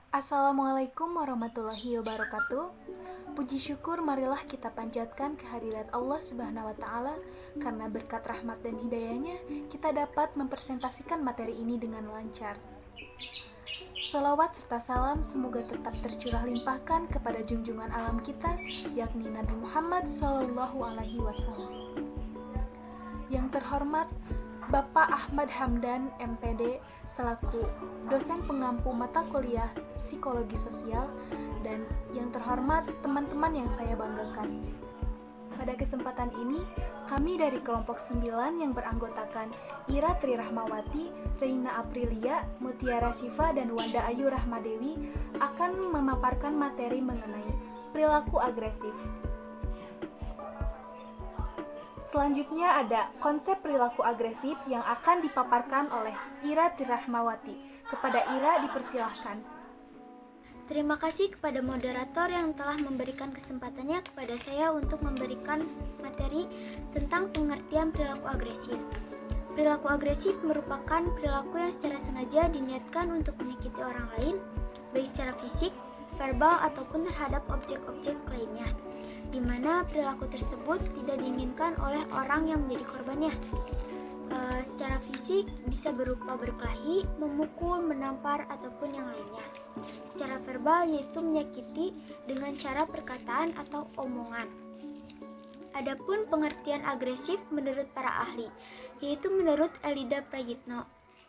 Assalamualaikum warahmatullahi wabarakatuh. Puji syukur marilah kita panjatkan kehadirat Allah Subhanahu wa Ta'ala, karena berkat rahmat dan hidayahnya kita dapat mempresentasikan materi ini dengan lancar. Salawat serta salam semoga tetap tercurah limpahkan kepada junjungan alam kita, yakni Nabi Muhammad SAW. Yang terhormat Bapak Ahmad Hamdan, MPD, selaku dosen pengampu mata kuliah Psikologi Sosial, dan yang terhormat teman-teman yang saya banggakan. Pada kesempatan ini, kami dari kelompok 9 yang beranggotakan Ira Tri Rahmawati, Reina Aprilia, Mutiara Syifa, dan Wanda Ayu Rahmadewi akan memaparkan materi mengenai perilaku agresif. Selanjutnya ada konsep perilaku agresif yang akan dipaparkan oleh Ira Tri Rahmawati. Kepada Ira dipersilahkan. Terima kasih kepada moderator yang telah memberikan kesempatannya kepada saya untuk memberikan materi tentang pengertian perilaku agresif. Perilaku agresif merupakan perilaku yang secara sengaja diniatkan untuk menyakiti orang lain, baik secara fisik, verbal, ataupun terhadap objek-objek lainnya, di mana perilaku tersebut tidak diinginkan oleh orang yang menjadi korbannya. Secara fisik bisa berupa berkelahi, memukul, menampar, ataupun yang lainnya. Secara verbal yaitu menyakiti dengan cara perkataan atau omongan. Adapun pengertian agresif menurut para ahli, yaitu menurut Elida Prayitno,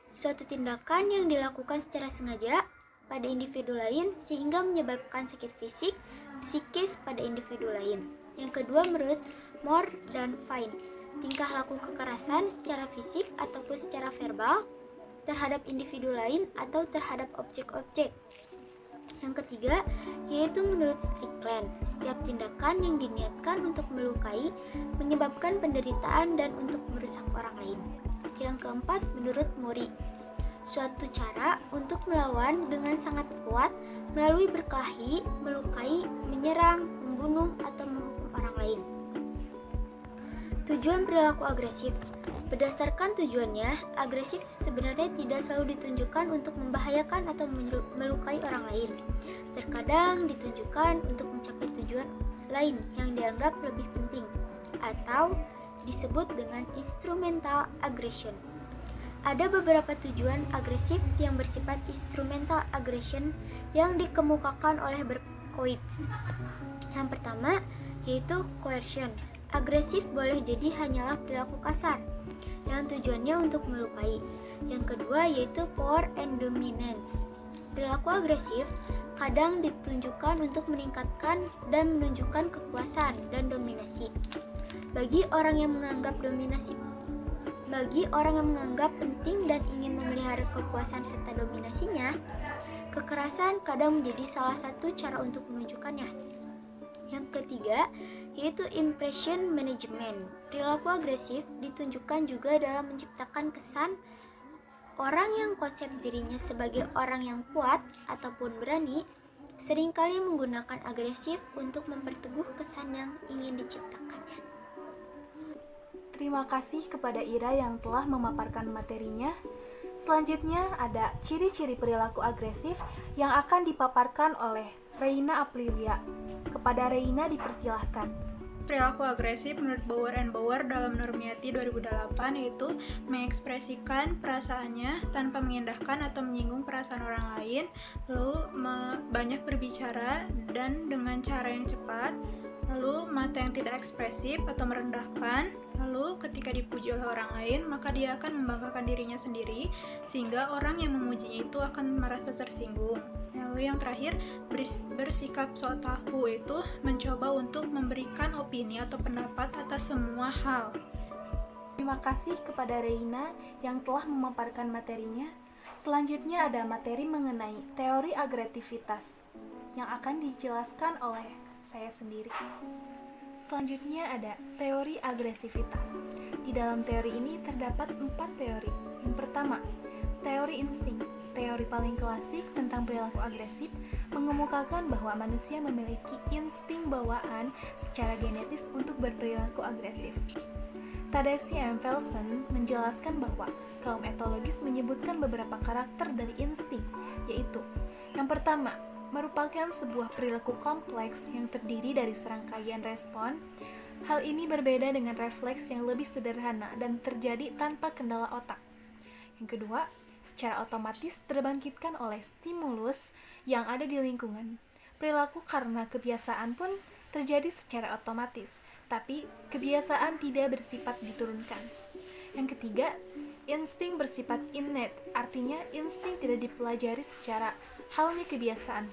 suatu tindakan yang dilakukan secara sengaja pada individu lain sehingga menyebabkan sakit fisik, psikis pada individu lain. Yang kedua menurut Moore dan Fine, tingkah laku kekerasan secara fisik ataupun secara verbal terhadap individu lain atau terhadap objek-objek. Yang ketiga, yaitu menurut Strickland, setiap tindakan yang diniatkan untuk melukai, menyebabkan penderitaan, dan untuk merusak orang lain. Yang keempat, menurut Muri, suatu cara untuk melawan dengan sangat kuat melalui berkelahi, melukai, menyerang, membunuh, atau menghukum orang lain. Tujuan perilaku agresif. Berdasarkan tujuannya, agresif sebenarnya tidak selalu ditunjukkan untuk membahayakan atau melukai orang lain. Terkadang ditunjukkan untuk mencapai tujuan lain yang dianggap lebih penting, atau disebut dengan instrumental aggression. Ada beberapa tujuan agresif yang bersifat instrumental aggression yang dikemukakan oleh Berkowitz. Yang pertama, yaitu coercion. Agresif boleh jadi hanyalah perilaku kasar yang tujuannya untuk melukai. Yang kedua yaitu power and dominance. Perilaku agresif kadang ditunjukkan untuk meningkatkan dan menunjukkan kekuasaan dan dominasi. Bagi orang yang menganggap penting dan ingin memelihara kekuasaan serta dominasinya, kekerasan kadang menjadi salah satu cara untuk menunjukkannya. Yang ketiga, yaitu impression management. Perilaku agresif ditunjukkan juga dalam menciptakan kesan orang yang konsep dirinya sebagai orang yang kuat ataupun berani, seringkali menggunakan agresif untuk memperteguh kesan yang ingin diciptakannya. Terima kasih kepada Ira yang telah memaparkan materinya. Selanjutnya ada ciri-ciri perilaku agresif yang akan dipaparkan oleh Reina Aprilia. Kepada Reina dipersilahkan. Perilaku agresif menurut Bauer and Bauer dalam Nurmiyati 2008 yaitu mengekspresikan perasaannya tanpa mengindahkan atau menyinggung perasaan orang lain, lalu banyak berbicara dan dengan cara yang cepat, lalu mata yang tidak ekspresif atau merendahkan, lalu ketika dipuji oleh orang lain maka dia akan membanggakan dirinya sendiri sehingga orang yang memujinya itu akan merasa tersinggung. Lalu yang terakhir, bersikap sok tahu itu mencoba untuk memberikan opini atau pendapat atas semua hal. Terima kasih kepada Reina yang telah memaparkan materinya. Selanjutnya ada materi mengenai teori agresivitas yang akan dijelaskan oleh saya sendiri. Selanjutnya ada teori agresivitas. Di dalam teori ini terdapat 4 teori. Yang pertama, teori insting. Teori paling klasik tentang perilaku agresif mengemukakan bahwa manusia memiliki insting bawaan secara genetis untuk berperilaku agresif. Tadashi M. Felsen menjelaskan bahwa kaum etologis menyebutkan beberapa karakter dari insting, yaitu Yang pertama, merupakan sebuah perilaku kompleks yang terdiri dari serangkaian respon. Hal ini berbeda dengan refleks yang lebih sederhana dan terjadi tanpa kendala otak. Yang kedua, secara otomatis terbangkitkan oleh stimulus yang ada di lingkungan. Perilaku karena kebiasaan pun terjadi secara otomatis, tapi kebiasaan tidak bersifat diturunkan. Yang ketiga, insting bersifat innate, artinya insting tidak dipelajari secara halnya kebiasaan.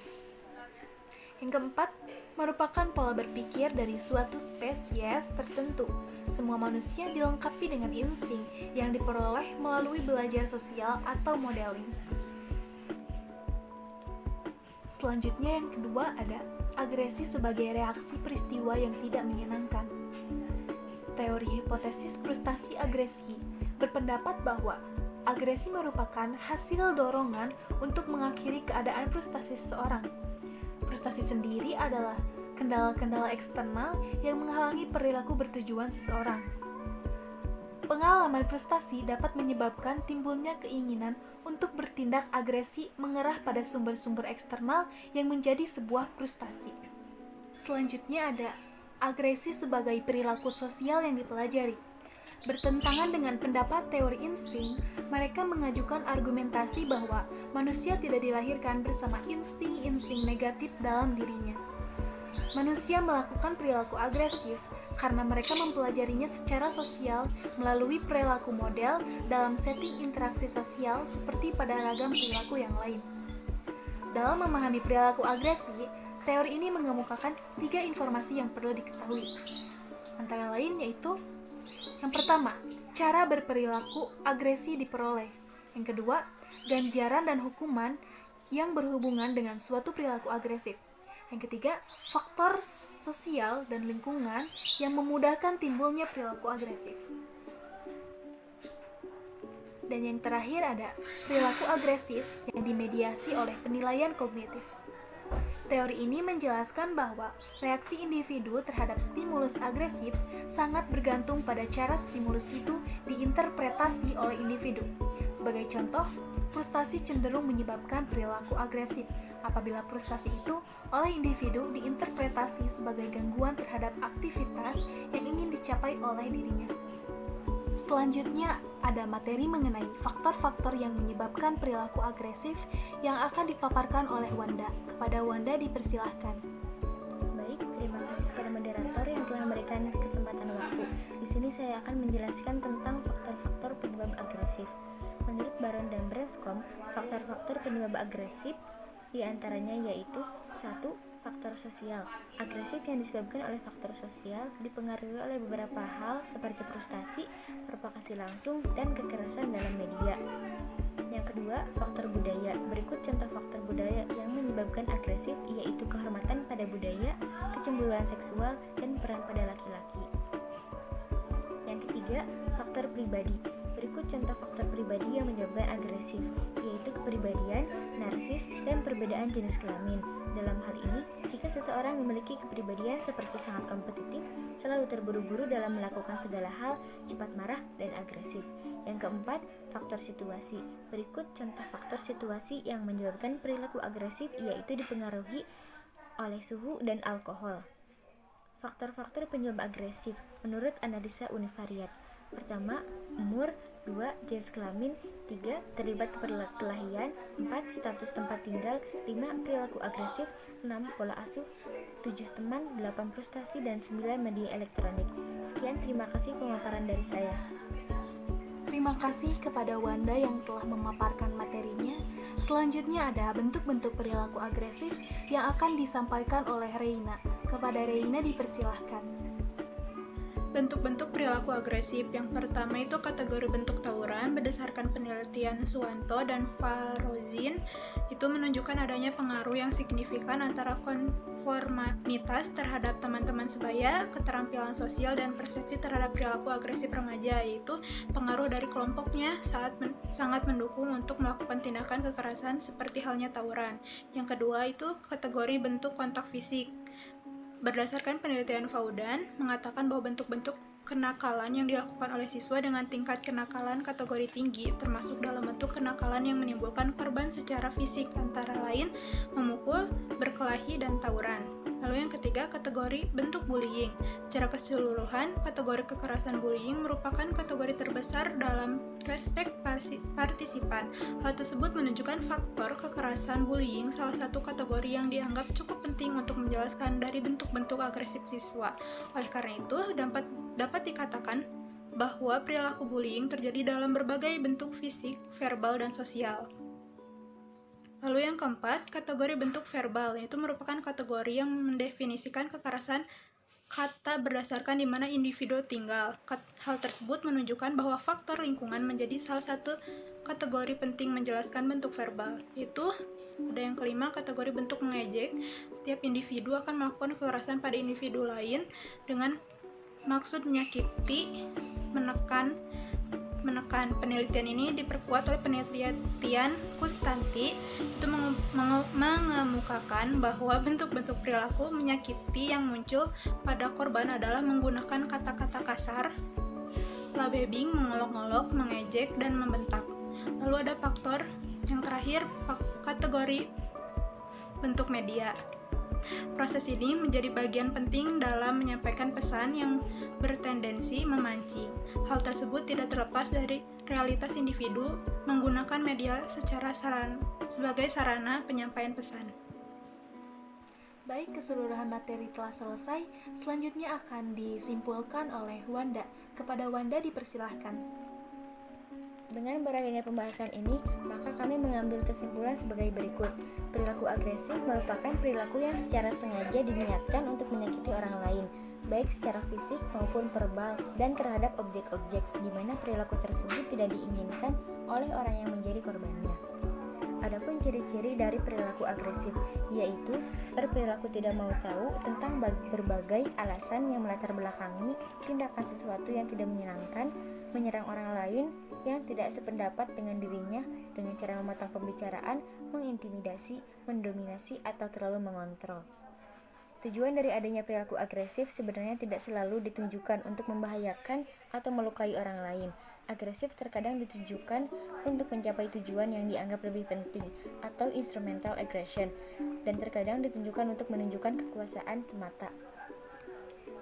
Yang keempat, merupakan pola berpikir dari suatu spesies tertentu. Semua manusia dilengkapi dengan insting yang diperoleh melalui belajar sosial atau modeling. Selanjutnya yang kedua ada agresi sebagai reaksi peristiwa yang tidak menyenangkan. Teori hipotesis frustasi agresi berpendapat bahwa agresi merupakan hasil dorongan untuk mengakhiri keadaan frustasi seseorang. Frustasi sendiri adalah kendala-kendala eksternal yang menghalangi perilaku bertujuan seseorang. Pengalaman frustasi dapat menyebabkan timbulnya keinginan untuk bertindak agresi mengarah pada sumber-sumber eksternal yang menjadi sebuah frustasi. Selanjutnya ada agresi sebagai perilaku sosial yang dipelajari. Bertentangan dengan pendapat teori insting, mereka mengajukan argumentasi bahwa manusia tidak dilahirkan bersama insting-insting negatif dalam dirinya. Manusia melakukan perilaku agresif karena mereka mempelajarinya secara sosial melalui perilaku model dalam setting interaksi sosial seperti pada ragam perilaku yang lain. Dalam memahami perilaku agresi, teori ini mengemukakan 3 informasi yang perlu diketahui. Antara lain yaitu, yang pertama, cara berperilaku agresi diperoleh. Yang kedua, ganjaran dan hukuman yang berhubungan dengan suatu perilaku agresif. Yang ketiga, faktor sosial dan lingkungan yang memudahkan timbulnya perilaku agresif. Dan yang terakhir ada perilaku agresif yang dimediasi oleh penilaian kognitif. Teori ini menjelaskan bahwa reaksi individu terhadap stimulus agresif sangat bergantung pada cara stimulus itu diinterpretasi oleh individu. Sebagai contoh, frustasi cenderung menyebabkan perilaku agresif apabila frustasi itu oleh individu diinterpretasi sebagai gangguan terhadap aktivitas yang ingin dicapai oleh dirinya. Selanjutnya, ada materi mengenai faktor-faktor yang menyebabkan perilaku agresif yang akan dipaparkan oleh Wanda. Kepada Wanda dipersilahkan. Baik, terima kasih kepada moderator yang telah memberikan kesempatan waktu. Di sini saya akan menjelaskan tentang faktor-faktor penyebab agresif. Menurut Baron dan Branscombe, faktor-faktor penyebab agresif diantaranya yaitu 1. Faktor sosial. Agresif yang disebabkan oleh faktor sosial dipengaruhi oleh beberapa hal seperti frustasi, provokasi langsung, dan kekerasan dalam media. Yang kedua, faktor budaya. Berikut contoh faktor budaya yang menyebabkan agresif yaitu kehormatan pada budaya, kecemburuan seksual, dan peran pada laki-laki. Yang ketiga, faktor pribadi. Berikut contoh faktor pribadi yang menyebabkan agresif, yaitu kepribadian, narsis, dan perbedaan jenis kelamin. Dalam hal ini, jika seseorang memiliki kepribadian seperti sangat kompetitif, selalu terburu-buru dalam melakukan segala hal, cepat marah, dan agresif. Yang keempat, faktor situasi. Berikut contoh faktor situasi yang menyebabkan perilaku agresif, yaitu dipengaruhi oleh suhu dan alkohol. Faktor-faktor penyebab agresif menurut analisa univariat. Pertama, umur. 2. Jenis kelamin. 3. Terlibat perkelahian. 4. Status tempat tinggal. 5. Perilaku agresif. 6. Pola asuh. 7. Teman. 8. Frustasi. Dan 9. Media elektronik. Sekian, terima kasih pemaparan dari saya. Terima kasih kepada Wanda yang telah memaparkan materinya. Selanjutnya ada bentuk-bentuk perilaku agresif yang akan disampaikan oleh Reina. Kepada Reina dipersilahkan. Bentuk-bentuk perilaku agresif. Yang pertama itu kategori bentuk tawuran. Berdasarkan penelitian Suwanto dan Farozin, itu menunjukkan adanya pengaruh yang signifikan antara konformitas terhadap teman-teman sebaya, keterampilan sosial, dan persepsi terhadap perilaku agresif remaja, yaitu pengaruh dari kelompoknya sangat mendukung untuk melakukan tindakan kekerasan seperti halnya tawuran. Yang kedua itu kategori bentuk kontak fisik. Berdasarkan penelitian Faudan, mengatakan bahwa bentuk-bentuk kenakalan yang dilakukan oleh siswa dengan tingkat kenakalan kategori tinggi, termasuk dalam bentuk kenakalan yang menimbulkan korban secara fisik, antara lain memukul, berkelahi, dan tawuran. Lalu yang ketiga, kategori bentuk bullying. Secara keseluruhan, kategori kekerasan bullying merupakan kategori terbesar dalam respek partisipan. Hal tersebut menunjukkan faktor kekerasan bullying salah satu kategori yang dianggap cukup penting untuk menjelaskan dari bentuk-bentuk agresif siswa. Oleh karena itu, dapat dikatakan bahwa perilaku bullying terjadi dalam berbagai bentuk fisik, verbal, dan sosial. Lalu yang keempat, kategori bentuk verbal, yaitu merupakan kategori yang mendefinisikan kekerasan kata berdasarkan di mana individu tinggal. Hal tersebut menunjukkan bahwa faktor lingkungan menjadi salah satu kategori penting menjelaskan bentuk verbal. Itu ada yang kelima, kategori bentuk mengejek. Setiap individu akan melakukan kekerasan pada individu lain dengan maksud menyakiti, menekan. Penelitian ini diperkuat oleh penelitian Kustanti, itu mengemukakan bahwa bentuk-bentuk perilaku menyakiti yang muncul pada korban adalah menggunakan kata-kata kasar, labebing, mengolok-olok, mengejek, dan membentak. Lalu ada faktor yang terakhir, kategori bentuk media. Proses ini menjadi bagian penting dalam menyampaikan pesan yang bertendensi memancing. Hal tersebut tidak terlepas dari realitas individu menggunakan media sebagai sarana penyampaian pesan. Baik, keseluruhan materi telah selesai. Selanjutnya akan disimpulkan oleh Wanda. Kepada Wanda dipersilahkan. Dengan berakhirnya pembahasan ini, maka kami mengambil kesimpulan sebagai berikut. Perilaku agresif merupakan perilaku yang secara sengaja diniatkan untuk menyakiti orang lain, baik secara fisik maupun verbal, dan terhadap objek-objek di mana perilaku tersebut tidak diinginkan oleh orang yang menjadi korbannya. Adapun ciri-ciri dari perilaku agresif, yaitu berperilaku tidak mau tahu tentang berbagai alasan yang melatar belakangi tindakan sesuatu yang tidak menyenangkan, menyerang orang lain yang tidak sependapat dengan dirinya dengan cara memotong pembicaraan, mengintimidasi, mendominasi, atau terlalu mengontrol. Tujuan dari adanya perilaku agresif sebenarnya tidak selalu ditunjukkan untuk membahayakan atau melukai orang lain. Agresif terkadang ditujukan untuk mencapai tujuan yang dianggap lebih penting atau instrumental aggression, dan terkadang ditunjukkan untuk menunjukkan kekuasaan semata.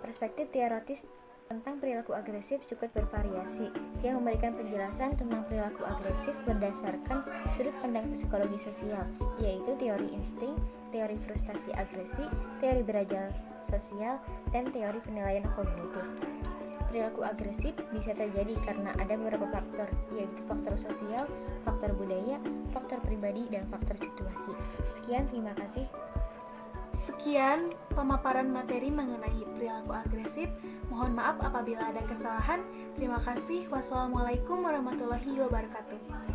Perspektif teoritis tentang perilaku agresif cukup bervariasi, yang memberikan penjelasan tentang perilaku agresif berdasarkan sudut pandang psikologi sosial, yaitu teori insting, teori frustasi agresi, teori berajal sosial, dan teori penilaian kognitif. Perilaku agresif bisa terjadi karena ada beberapa faktor, yaitu faktor sosial, faktor budaya, faktor pribadi, dan faktor situasi. Sekian, terima kasih. Sekian pemaparan materi mengenai perilaku agresif. Mohon maaf apabila ada kesalahan. Terima kasih. Wassalamualaikum warahmatullahi wabarakatuh.